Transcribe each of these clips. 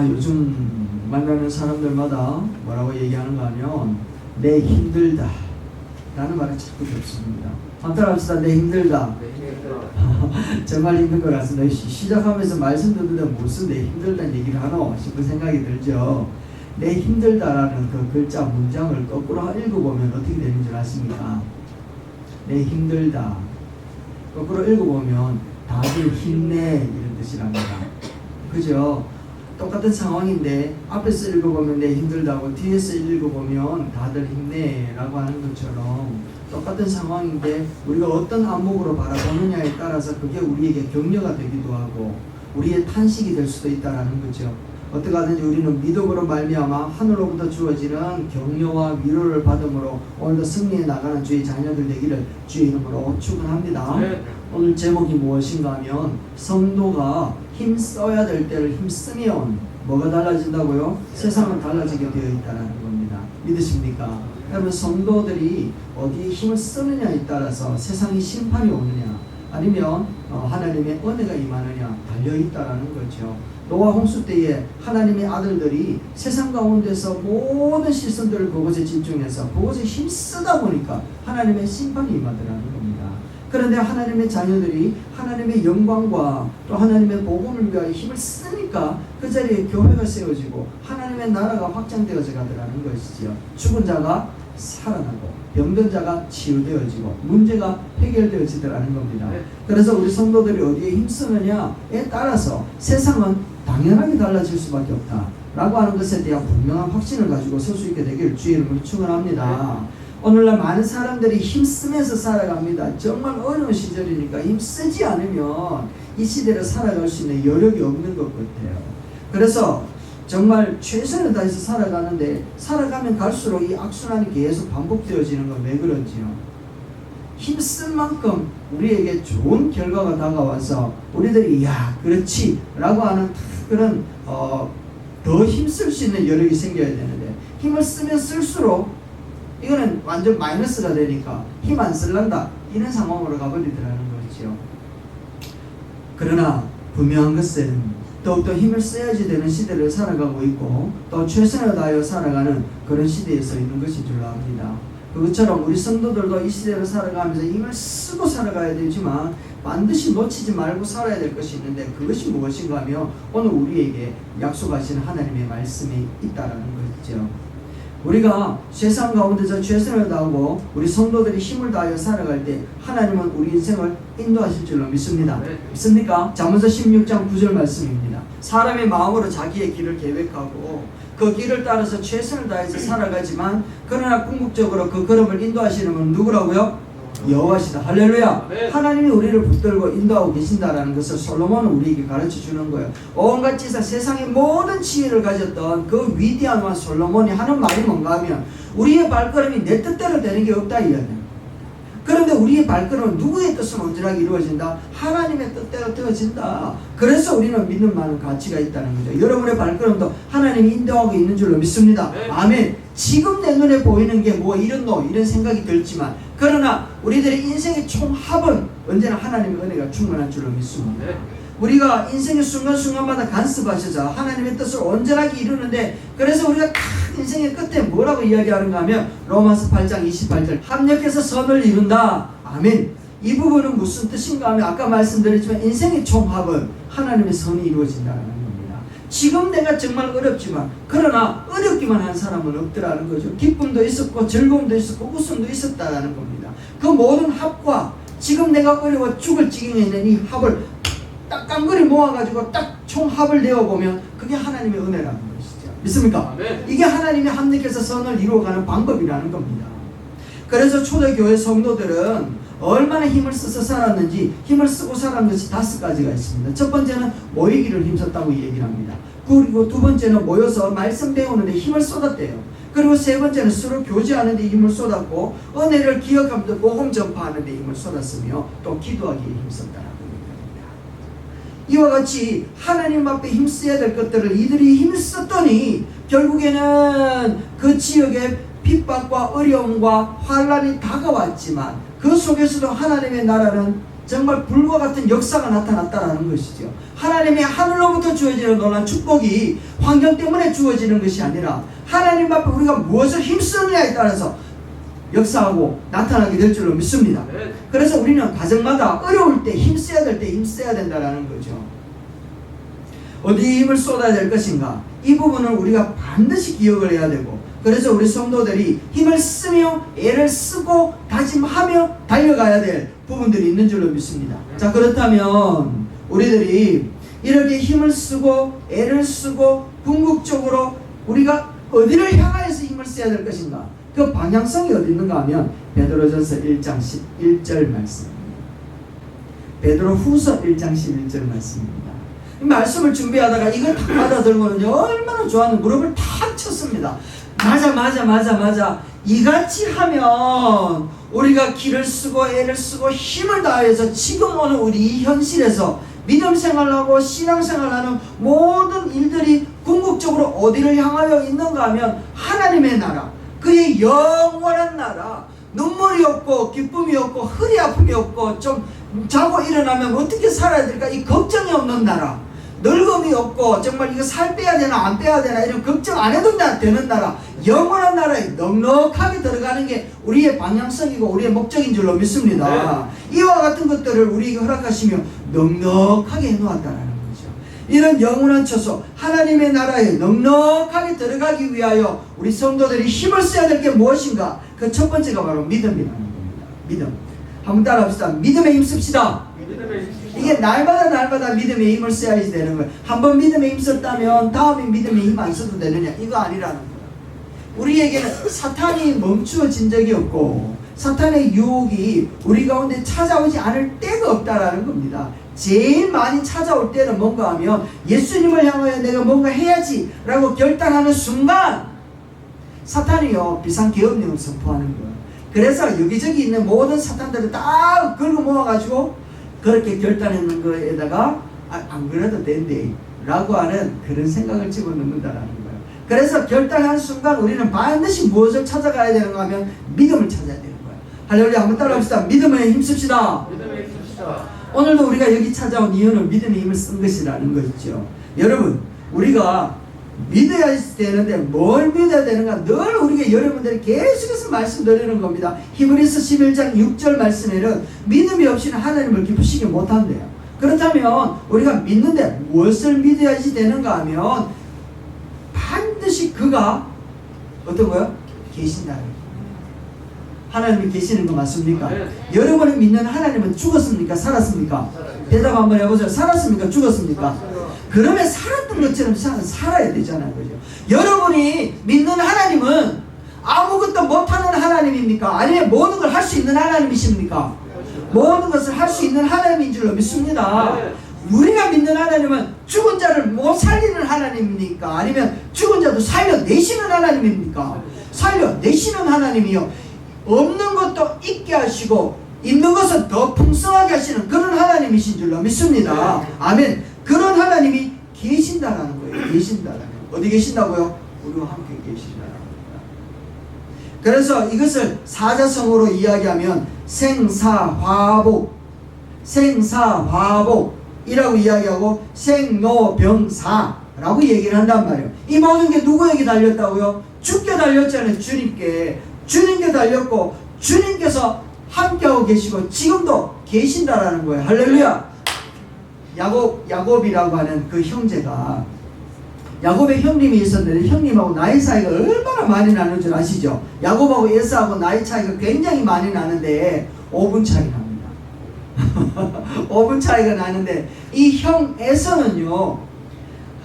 요즘 만나는 사람들마다 뭐라고 얘기하는가 하면 내 힘들다 라는 말을 자꾸 듣습니다. 한번 합시다. 내 힘들다. 정말 힘든 것 같습니다. 시작하면서 말씀 듣는데 무슨 내 힘들다는 얘기를 하노 싶은 생각이 들죠. 내 힘들다라는 그 글자 문장을 거꾸로 읽어보면 어떻게 되는 줄 아십니까? 내 힘들다 거꾸로 읽어보면 다들 힘내 이런 뜻이랍니다. 그죠? 똑같은 상황인데 앞에서 읽어보면 내 힘들다고 뒤에서 읽어보면 다들 힘내라고 하는 것처럼 똑같은 상황인데 우리가 어떤 안목으로 바라보느냐에 따라서 그게 우리에게 격려가 되기도 하고 우리의 탄식이 될 수도 있다는 거죠. 어떻게 하든지 우리는 믿음으로 말미암아 하늘로부터 주어지는 격려와 위로를 받음으로 오늘도 승리해 나가는 주의 자녀들 되기를 주의 이름으로 축원합니다. 네. 오늘 제목이 무엇인가 하면 성도가 힘써야 될 때를 힘쓰면 뭐가 달라진다고요? 세상은 달라지게 되어 있다는 겁니다. 믿으십니까? 여러분 성도들이 어디에 힘을 쓰느냐에 따라서 세상의 심판이 오느냐 아니면 하나님의 은혜가 임하느냐 달려있다는 거죠. 노아 홍수 때에 하나님의 아들들이 세상 가운데서 모든 시선들을 그곳에 집중해서 그곳에 힘쓰다 보니까 하나님의 심판이 임하더라는 겁니다. 그런데 하나님의 자녀들이 하나님의 영광과 또 하나님의 복음을 위하여 힘을 쓰니까 그 자리에 교회가 세워지고 하나님의 나라가 확장되어져 가더라는 것이지요. 죽은 자가 살아나고 병든 자가 치유되어지고 문제가 해결되어지더라는 겁니다. 그래서 우리 성도들이 어디에 힘쓰느냐에 따라서 세상은 당연하게 달라질 수밖에 없다 라고 하는 것에 대한 분명한 확신을 가지고 설 수 있게 되기를 주의 이름으로 축원합니다. 오늘날 많은 사람들이 힘쓰면서 살아갑니다. 정말 어려운 시절이니까 힘쓰지 않으면 이 시대를 살아갈 수 있는 여력이 없는 것 같아요. 그래서 정말 최선을 다해서 살아가는데 살아가면 갈수록 이 악순환이 계속 반복되어지는 건 왜 그런지요? 힘쓴 만큼 우리에게 좋은 결과가 다가와서 우리들이 야 그렇지 라고 하는 그런 더 힘쓸 수 있는 여력이 생겨야 되는데 힘을 쓰면 쓸수록 이거는 완전 마이너스가 되니까 힘 안 쓸란다 이런 상황으로 가버리더라는 거죠. 그러나 분명한 것은 더욱더 힘을 써야지 되는 시대를 살아가고 있고 또 최선을 다하여 살아가는 그런 시대에 서 있는 것인 줄 압니다. 그것처럼 우리 성도들도 이 시대를 살아가면서 힘을 쓰고 살아가야 되지만 반드시 놓치지 말고 살아야 될 것이 있는데 그것이 무엇인가 하면 오늘 우리에게 약속하시는 하나님의 말씀이 있다라는 것이죠. 우리가 세상 가운데서 최선을 다하고 우리 성도들이 힘을 다하여 살아갈 때 하나님은 우리 인생을 인도하실 줄로 믿습니다. 믿습니까? 잠언서 16장 9절 말씀입니다. 사람의 마음으로 자기의 길을 계획하고 그 길을 따라서 최선을 다해서 살아가지만 그러나 궁극적으로 그 걸음을 인도하시는 분 누구라고요? 여호와시다. 할렐루야. 네. 하나님이 우리를 붙들고 인도하고 계신다라는 것을 솔로몬은 우리에게 가르쳐 주는 거예요. 온갖 지사 세상의 모든 지혜를 가졌던 그 위대한 왕 솔로몬이 하는 말이 뭔가 하면 우리의 발걸음이 내 뜻대로 되는 게 없다 이야기예요. 그런데 우리의 발걸음은 누구의 뜻은 온전하게 이루어진다? 하나님의 뜻대로 되어진다. 그래서 우리는 믿는 많은 가치가 있다는 거죠. 여러분의 발걸음도 하나님이 인도하고 있는 줄로 믿습니다. 네. 아멘. 지금 내 눈에 보이는 게 뭐 이런 생각이 들지만 그러나 우리들의 인생의 총합은 언제나 하나님의 은혜가 충만한 줄로 믿습니다. 네. 우리가 인생의 순간순간마다 간섭하셔서 하나님의 뜻을 온전하게 이루는데 그래서 우리가 딱 인생의 끝에 뭐라고 이야기하는가 하면 로마서 8장 28절 합력해서 선을 이룬다. 아멘. 이 부분은 무슨 뜻인가 하면 아까 말씀드렸지만 인생의 총합은 하나님의 선이 이루어진다는 겁니다. 지금 내가 정말 어렵지만 그러나 어렵기만 한 사람은 없더라는 거죠. 기쁨도 있었고 즐거움도 있었고 웃음도 있었다라는 겁니다. 그 모든 합과 지금 내가 어려워 죽을 지경에 있는 이 합을 딱 깡그리 모아가지고 딱 총합을 내어보면 그게 하나님의 은혜라는 것이죠. 믿습니까? 네. 이게 하나님이 합력해서 선을 이루어가는 방법이라는 겁니다. 그래서 초대교회 성도들은 얼마나 힘을 써서 살았는지 힘을 쓰고 살았는 것이 5가지가 있습니다. 첫 번째는 모이기를 힘썼다고 얘기를 합니다. 그리고 두 번째는 모여서 말씀 배우는데 힘을 쏟았대요. 그리고 세 번째는 서로 교제하는 데 힘을 쏟았고 은혜를 기억하면서 복음 전파하는 데 힘을 쏟았으며 또 기도하기에 힘썼다라고 얘기합니다. 이와 같이 하나님 앞에 힘써야 될 것들을 이들이 힘썼더니 결국에는 그 지역에 핍박과 어려움과 환란이 다가왔지만 그 속에서도 하나님의 나라는 정말 불과 같은 역사가 나타났다라는 것이죠. 하나님의 하늘로부터 주어지는 놀라운 축복이 환경 때문에 주어지는 것이 아니라 하나님 앞에 우리가 무엇을 힘쓰느냐에 따라서 역사하고 나타나게 될 줄로 믿습니다. 그래서 우리는 가정마다 어려울 때 힘써야 될 때 힘써야 된다는 거죠. 어디에 힘을 쏟아야 될 것인가, 이 부분은 우리가 반드시 기억을 해야 되고, 그래서 우리 성도들이 힘을 쓰며 애를 쓰고 다짐하며 달려가야 될 부분들이 있는 줄로 믿습니다. 자, 그렇다면 우리들이 이렇게 힘을 쓰고 애를 쓰고 궁극적으로 우리가 어디를 향하여서 힘을 써야 될 것인가, 그 방향성이 어디 있는가 하면 베드로전서 1장 11절 말씀입니다. 베드로후서 1장 11절 말씀입니다. 이 말씀을 준비하다가 이걸 탁 받아들고는요, 얼마나 좋아하는 무릎을 탁 쳤습니다. 맞아. 이같이 하면 우리가 기를 쓰고 애를 쓰고 힘을 다해서 지금 오는 우리 이 현실에서 믿음 생활하고 신앙 생활하는 모든 일들이 궁극적으로 어디를 향하여 있는가 하면 하나님의 나라, 그의 영원한 나라, 눈물이 없고 기쁨이 없고 허리 아픔이 없고 좀 자고 일어나면 어떻게 살아야 될까 이 걱정이 없는 나라, 늙음이 없고 정말 이거 살 빼야 되나 안 빼야 되나 이런 걱정 안 해도 되는 나라, 영원한 나라에 넉넉하게 들어가는 게 우리의 방향성이고 우리의 목적인 줄로 믿습니다. 이와 같은 것들을 우리에게 허락하시며 넉넉하게 해놓았다는 거죠. 이런 영원한 처소 하나님의 나라에 넉넉하게 들어가기 위하여 우리 성도들이 힘을 써야 될 게 무엇인가? 그 첫 번째가 바로 믿음이라는 겁니다. 믿음. 한번 따라합시다. 믿음에 힘씁시다. 이게 날마다 믿음의 힘을 써야지 되는 거예요. 한번 믿음에 힘썼다면 다음에 믿음에 힘 안 써도 되느냐, 이거 아니라는 거예요. 우리에게는 사탄이 멈추어진 적이 없고 사탄의 유혹이 우리 가운데 찾아오지 않을 때가 없다라는 겁니다. 제일 많이 찾아올 때는 뭔가 하면 예수님을 향하여 내가 뭔가 해야지 라고 결단하는 순간 사탄이요 비상계엄령을 선포하는 거예요. 그래서 여기저기 있는 모든 사탄들을 다 긁어 모아가지고 그렇게 결단했는 거에다가 안 그래도 된대 라고 하는 그런 생각을 집어넣는다라는 거예요. 그래서 결단한 순간 우리는 반드시 무엇을 찾아가야 되는가 하면 믿음을 찾아야 되는 거예요. 할렐루야. 한번 따라합시다. 믿음에 힘씁시다. 오늘도 우리가 여기 찾아온 이유는 믿음의 힘을 쓴 것이라는 것이죠. 여러분, 우리가 믿어야 되는데 뭘 믿어야 되는가 늘 우리가 여러분들이 계속해서 말씀드리는 겁니다. 히브리서 11장 6절 말씀에는 믿음이 없이는 하나님을 기쁘시게 못한대요. 그렇다면 우리가 믿는데 무엇을 믿어야지 되는가 하면 반드시 그가 어떤 거요? 계신다는 거예요. 하나님이 계시는 거 맞습니까? 여러분이 믿는 하나님은 죽었습니까? 살았습니까? 대답 한번 해보세요. 살았습니까? 죽었습니까? 그러면 살았던 것처럼 살아야 되잖아요. 그죠? 여러분이 믿는 하나님은 아무것도 못하는 하나님입니까? 아니면 모든 걸 할 수 있는 하나님이십니까? 모든 것을 할 수 있는 하나님인 줄로 믿습니다. 우리가 믿는 하나님은 죽은 자를 못 살리는 하나님입니까? 아니면 죽은 자도 살려내시는 하나님입니까? 살려내시는 하나님이요. 없는 것도 있게 하시고 있는 것은 더 풍성하게 하시는 그런 하나님이신 줄로 믿습니다. 아멘. 그런 하나님이 계신다라는 거예요. 계신다라는 거예요. 어디 계신다고요? 우리와 함께 계신다라는 겁니다. 그래서 이것을 사자성어로 이야기하면 생사화복이라고 이야기하고 생로병사라고 얘기를 한단 말이에요. 이 모든 게 누구에게 달렸다고요? 주께 달렸잖아요. 주님께 달렸고 주님께서 함께하고 계시고 지금도 계신다라는 거예요. 할렐루야. 야곱이라고 하는 그 형제가, 야곱의 형님이 있었는데 형님하고 나이 차이가 얼마나 많이 나는 줄 아시죠? 야곱하고 에사하고 나이 차이가 굉장히 많이 나는데 5분 차이 납니다. 5분 차이가 나는데 이 형 에서는요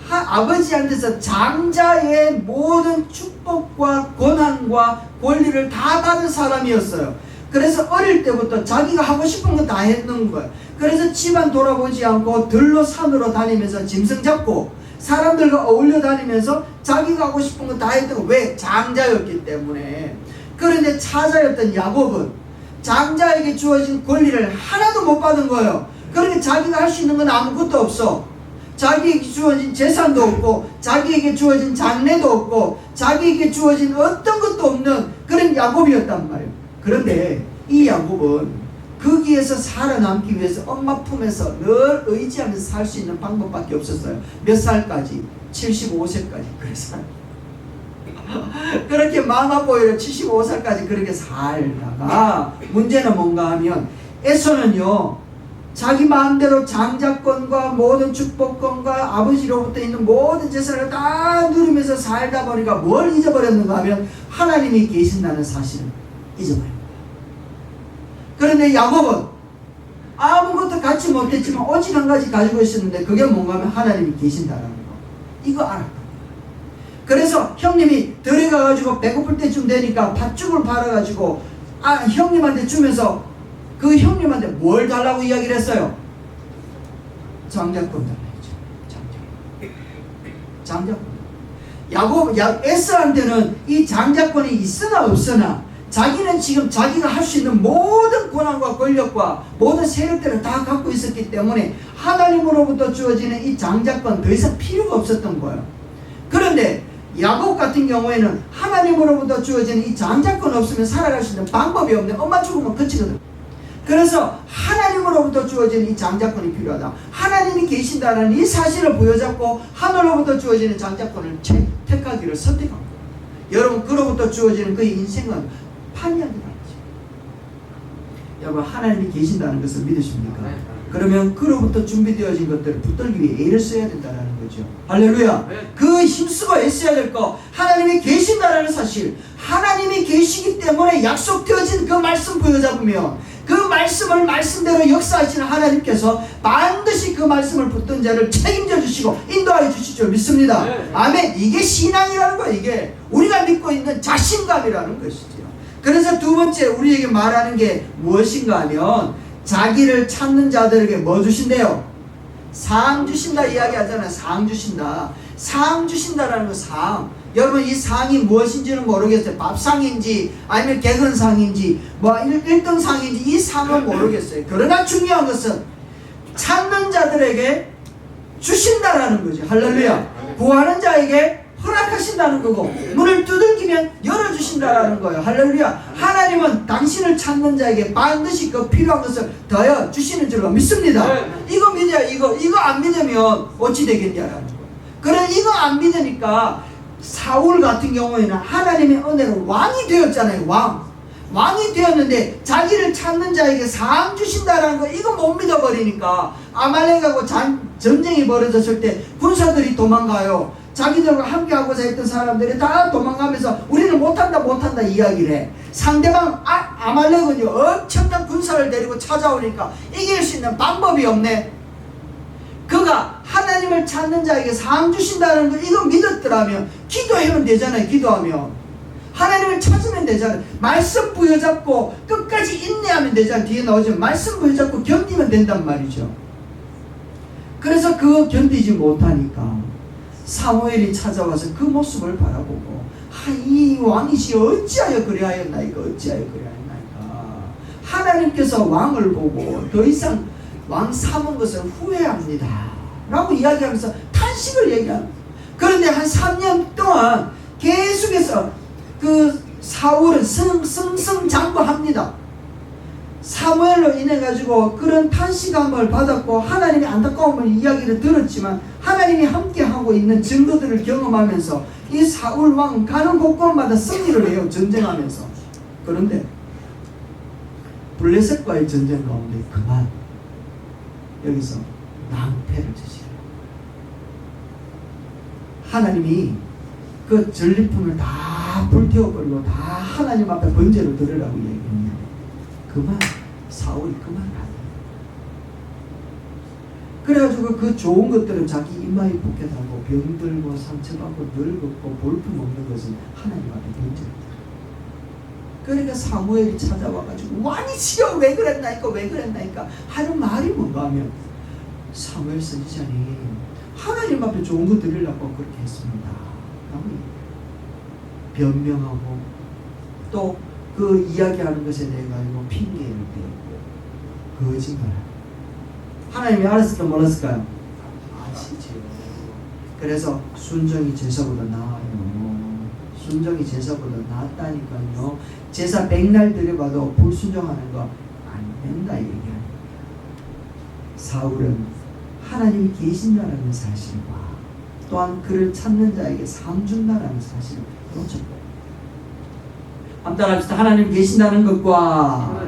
아버지한테서 장자의 모든 축복과 권한과 권리를 다 받은 사람이었어요. 그래서 어릴 때부터 자기가 하고 싶은 거 다 했는 거예요. 그래서 집안 돌아보지 않고 들로 산으로 다니면서 짐승 잡고 사람들과 어울려 다니면서 자기가 하고 싶은 거 다 했던 거. 왜? 장자였기 때문에. 그런데 차자였던 야곱은 장자에게 주어진 권리를 하나도 못 받은 거예요. 그러니까 자기가 할 수 있는 건 아무것도 없어. 자기에게 주어진 재산도 없고 자기에게 주어진 장래도 없고 자기에게 주어진 어떤 것도 없는 그런 야곱이었단 말이에요. 그런데 이 야곱은 거기에서 살아남기 위해서 엄마 품에서 늘 의지하면서 살 수 있는 방법밖에 없었어요. 몇 살까지? 75세까지 그래서 그렇게 마마 보이로 75살까지 그렇게 살다가 문제는 뭔가 하면 에서는요 자기 마음대로 장자권과 모든 축복권과 아버지로부터 있는 모든 재산을 다 누리면서 살다 보니까 뭘 잊어버렸는가 하면 하나님이 계신다는 사실을 잊어버립니다. 그런데 야곱은 아무것도 갖지 못했지만 오직 한 가지 가지고 있었는데 그게 뭔가 하면 하나님이 계신다라는 거. 이거 알았다. 그래서 형님이 들에 가가지고 배고플 때쯤 되니까 팥죽을 팔아가지고 형님한테 주면서 그 형님한테 뭘 달라고 이야기를 했어요? 장자권 달라고 했죠. 장자권. 에스한테는 이 장자권이 있으나 없으나 자기는 지금 자기가 할 수 있는 모든 권한과 권력과 모든 세력들을 다 갖고 있었기 때문에 하나님으로부터 주어지는 이 장자권 더 이상 필요가 없었던 거예요. 그런데 야곱 같은 경우에는 하나님으로부터 주어지는 이 장자권 없으면 살아갈 수 있는 방법이 없네. 엄마 죽으면 끝이거든. 그래서 하나님으로부터 주어지는 이 장자권이 필요하다. 하나님이 계신다는 이 사실을 부여잡고 하늘로부터 주어지는 장자권을 택하기를 선택한 거예요. 여러분 그로부터 주어지는 그의 인생은 판이하게 다르죠. 여러분 하나님이 계신다는 것을 믿으십니까? 네. 그러면 그로부터 준비되어진 것들을 붙들기 위해 애를 써야 된다는 거죠. 할렐루야. 네. 그 힘쓰고 애써야 될 거 하나님이 계신다는 사실, 하나님이 계시기 때문에 약속되어진 그 말씀 부여잡으면 그 말씀을 말씀대로 역사하시는 하나님께서 반드시 그 말씀을 붙든 자를 책임져 주시고 인도하여 주실 줄 믿습니다. 네. 아멘. 이게 신앙이라는 거예요. 이게 우리가 믿고 있는 자신감이라는 것이죠. 그래서 두 번째 우리에게 말하는 게 무엇인가 하면 자기를 찾는 자들에게 뭐 주신대요? 상 주신다 이야기하잖아요. 상 주신다. 상 주신다라는 거 상. 여러분 이 상이 무엇인지는 모르겠어요. 밥상인지 아니면 개근상인지 뭐 1등 상인지 이 상은 모르겠어요. 그러나 중요한 것은 찾는 자들에게 주신다라는 거죠. 할렐루야. 구하는 자에게 허락하신다는 거고 문을 두들기면 열어주신다라는 거예요. 할렐루야. 하나님은 당신을 찾는 자에게 반드시 그 필요한 것을 더하여 주시는 줄로 믿습니다. 이거 믿어야 이거 안 믿으면 어찌 되겠냐라는 거예요. 그래 이거 안 믿으니까 사울 같은 경우에는 하나님의 은혜로 왕이 되었잖아요. 왕이 되었는데 자기를 찾는 자에게 상 주신다라는 거 이거 못 믿어버리니까 아말렉하고 전쟁이 벌어졌을 때 군사들이 도망가요. 자기들과 함께하고자 했던 사람들이 다 도망가면서 우리는 못한다 이야기를 해. 상대방 아말렉은요 엄청난 군사를 데리고 찾아오니까 이길 수 있는 방법이 없네. 그가 하나님을 찾는 자에게 상 주신다는 거 이거 믿었더라면 기도하면 되잖아요. 기도하면 하나님을 찾으면 되잖아요. 말씀 부여잡고 끝까지 인내하면 되잖아요. 뒤에 나오지만 말씀 부여잡고 견디면 된단 말이죠. 그래서 그거 견디지 못하니까 사무엘이 찾아와서 그 모습을 바라보고 이 왕이시 어찌하여 그리하였나이까 어찌하여 그리하였나이까 하나님께서 왕을 보고 더 이상 왕 삼은 것을 후회합니다 라고 이야기하면서 탄식을 얘기합니다. 그런데 한 3년 동안 계속해서 그 사울은 승승장구합니다. 사무엘로 인해 가지고 그런 탄식함을 받았고 하나님의 안타까움을 이야기를 들었지만 하나님이 함께하고 있는 증거들을 경험하면서 이 사울 왕은 가는 곳곳마다 승리를 해요. 전쟁하면서. 그런데 블레셋과의 전쟁 가운데 그만 여기서 낭패를 주시라. 하나님이 그 전리품을 다 불태워버리고 다 하나님 앞에 번제로 드리라고 얘기했는데 그만 사울이 그만하다. 그래가지고 그 좋은 것들은 자기 입마에 붙게 달고 병들고 상처받고 늙었고 볼품 없는 것은 하나님 앞에 번제로 드려. 그러니까 사무엘이 찾아와가지고 왕이시여 왜 그랬나이까 하는 말이 뭔가 하면 사무엘 선지자님 하나님 앞에 좋은 거 드리려고 그렇게 했습니다 라고 변명하고 또 그 이야기하는 것에 대해 가지고 핑계를 대고 거짓말하고 하나님이 알았을까 몰랐을까요? 아시죠. 그래서 순종이 제사보다 나아요. 순종이 제사보다 낫다니까요. 제사 백날 드려봐도 불순종하는 거 아닙니다. 된다 이 얘기합니다. 사울은 하나님이 계신다라는 사실과 또한 그를 찾는 자에게 상 준다라는 사실을 놓쳤고, 한번 따라합시다. 하나님 계신다는 것과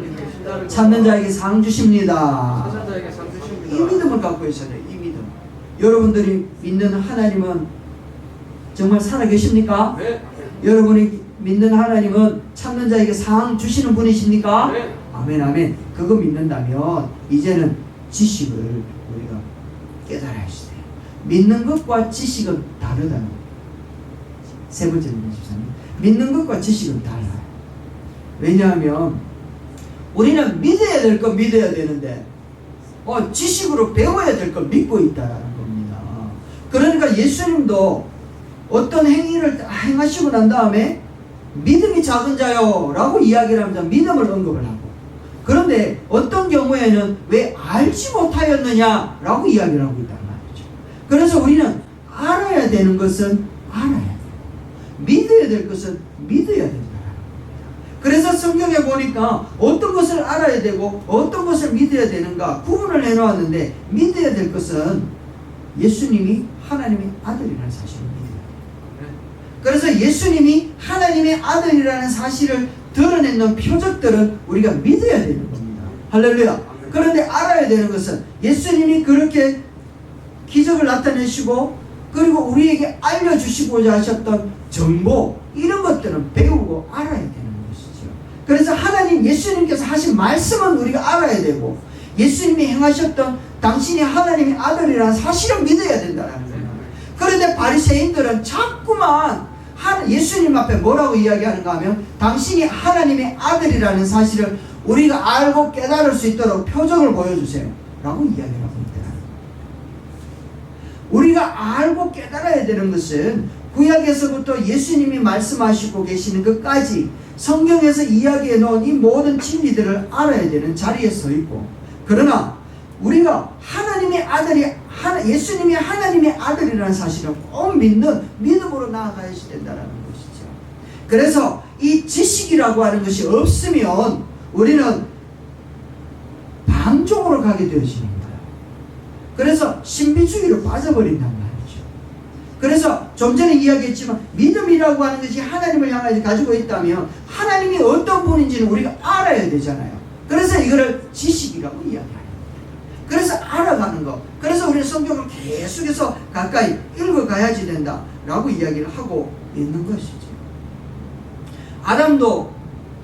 찾는 자에게 상 주십니다. 이 믿음을 갖고 있어야 돼요. 이 믿음. 여러분들이 믿는 하나님은 정말 살아계십니까? 네. 여러분이 믿는 하나님은 찾는 자에게 상 주시는 분이십니까? 네. 아멘 아멘. 그거 믿는다면 이제는 지식을 우리가 깨달아야 돼요. 믿는 것과 지식은 다르다는 거예요. 세 번째는 집사님, 믿는 것과 지식은 달라요. 왜냐하면 우리는 믿어야 될 거 믿어야 되는데 지식으로 배워야 될 걸 믿고 있다라는 겁니다. 그러니까 예수님도 어떤 행위를 행하시고 난 다음에 믿음이 작은 자요 라고 이야기를 하면서 믿음을 언급을 하고, 그런데 어떤 경우에는 왜 알지 못하였느냐 라고 이야기를 하고 있단 말이죠. 그래서 우리는 알아야 되는 것은 알아야 돼요. 믿어야 될 것은 믿어야 된다. 그래서 성경에 보니까 어떤 것을 알아야 되고 어떤 것을 믿어야 되는가 구분을 해놓았는데, 믿어야 될 것은 예수님이 하나님의 아들이라는 사실을 믿어야 돼요. 그래서 예수님이 하나님의 아들이라는 사실을 드러내는 표적들은 우리가 믿어야 되는 겁니다. 할렐루야. 그런데 알아야 되는 것은 예수님이 그렇게 기적을 나타내시고 그리고 우리에게 알려주시고자 하셨던 정보, 이런 것들은 배우고 알아야 되는 것이죠. 그래서 하나님 예수님께서 하신 말씀은 우리가 알아야 되고, 예수님이 행하셨던 당신이 하나님의 아들이라는 사실을 믿어야 된다는 거예요. 그런데 바리새인들은 자꾸만 예수님 앞에 뭐라고 이야기하는가 하면, 당신이 하나님의 아들이라는 사실을 우리가 알고 깨달을 수 있도록 표적을 보여주세요 라고 이야기를 하고 있다. 우리가 알고 깨달아야 되는 것은 구약에서부터 예수님이 말씀하시고 계시는 것까지 성경에서 이야기해 놓은 이 모든 진리들을 알아야 되는 자리에 서 있고, 그러나 우리가 하나님의 아들이 예수님이 하나님의 아들이라는 사실을 꼭 믿는 믿음으로 나아가야 된다는 것이죠. 그래서 이 지식이라고 하는 것이 없으면 우리는 방종으로 가게 되어지는 거예요. 그래서 신비주의로 빠져버린단 말이죠. 그래서 좀 전에 이야기했지만 믿음이라고 하는 것이 하나님을 향해 가지고 있다면 하나님이 어떤 분인지는 우리가 알아야 되잖아요. 그래서 이거를 지식이라고 이야기해요. 그래서 알아가는 것. 그래서 우리는 성경을 계속해서 가까이 읽어가야지 된다라고 이야기를 하고 있는 것이죠. 아담도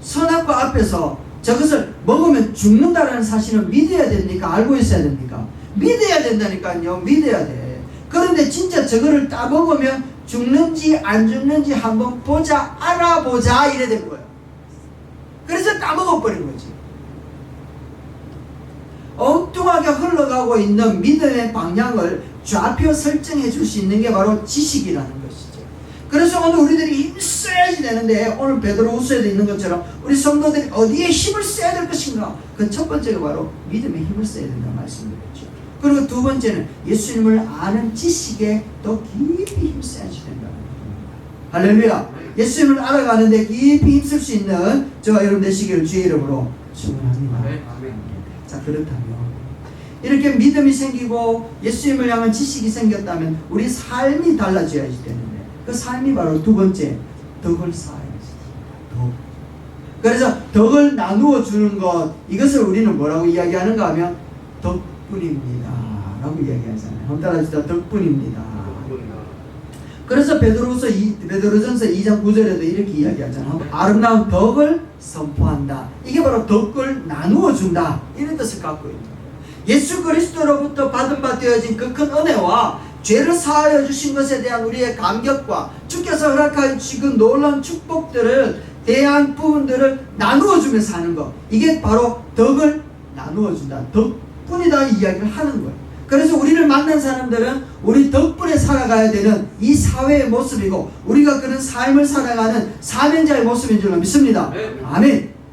선악과 앞에서 저것을 먹으면 죽는다라는 사실을 믿어야 됩니까? 알고 있어야 됩니까? 믿어야 된다니까요. 믿어야 돼. 그런데 진짜 저거를 따먹으면 죽는지 안 죽는지 한번 보자, 알아보자 이래 된 거예요. 그래서 따먹어버린 거지. 엉뚱하게 흘러가고 있는 믿음의 방향을 좌표 설정해 줄 수 있는 게 바로 지식이라는 것이죠. 그래서 오늘 우리들이 힘써야지 되는데, 오늘 베드로후서에도 있는 것처럼 우리 성도들이 어디에 힘을 써야 될 것인가? 그 첫 번째가 바로 믿음에 힘을 써야 된다는 말씀드렸죠. 그리고 두 번째는 예수님을 아는 지식에 더 깊이 힘써야지 된다는 겁니다. 할렐루야. 예수님을 알아가는데 깊이 힘쓸 수 있는 저와 여러분 되시기를 주의 이름으로 축원합니다. 자, 그렇다면 이렇게 믿음이 생기고 예수님을 향한 지식이 생겼다면 우리 삶이 달라져야지 되는데, 그 삶이 바로 두 번째, 덕을 쌓아야지. 덕. 그래서 덕을 나누어 주는 것, 이것을 우리는 뭐라고 이야기하는가 하면 덕분입니다 라고 이야기하잖아요. 한번 따라합시다. 덕분입니다. 그래서 베드로전서 2장 9절에도 이렇게 이야기하잖아요. 아름다운 덕을 선포한다. 이게 바로 덕을 나누어 준다, 이런 뜻을 갖고 있죠. 예수 그리스도로부터 받은 바 되어진 그 큰 은혜와 죄를 사하여 주신 것에 대한 우리의 감격과 주께서 허락하여 주신 그 놀라운 축복들을 대한 부분들을 나누어 주면서 하는 것, 이게 바로 덕을 나누어 준다, 덕분이다 이야기를 하는 거예요. 그래서 우리를 만난 사람들은 우리 덕분에 살아가야 되는 이 사회의 모습이고, 우리가 그런 삶을 살아가는 사명자의 모습인 줄로 믿습니다. 아멘.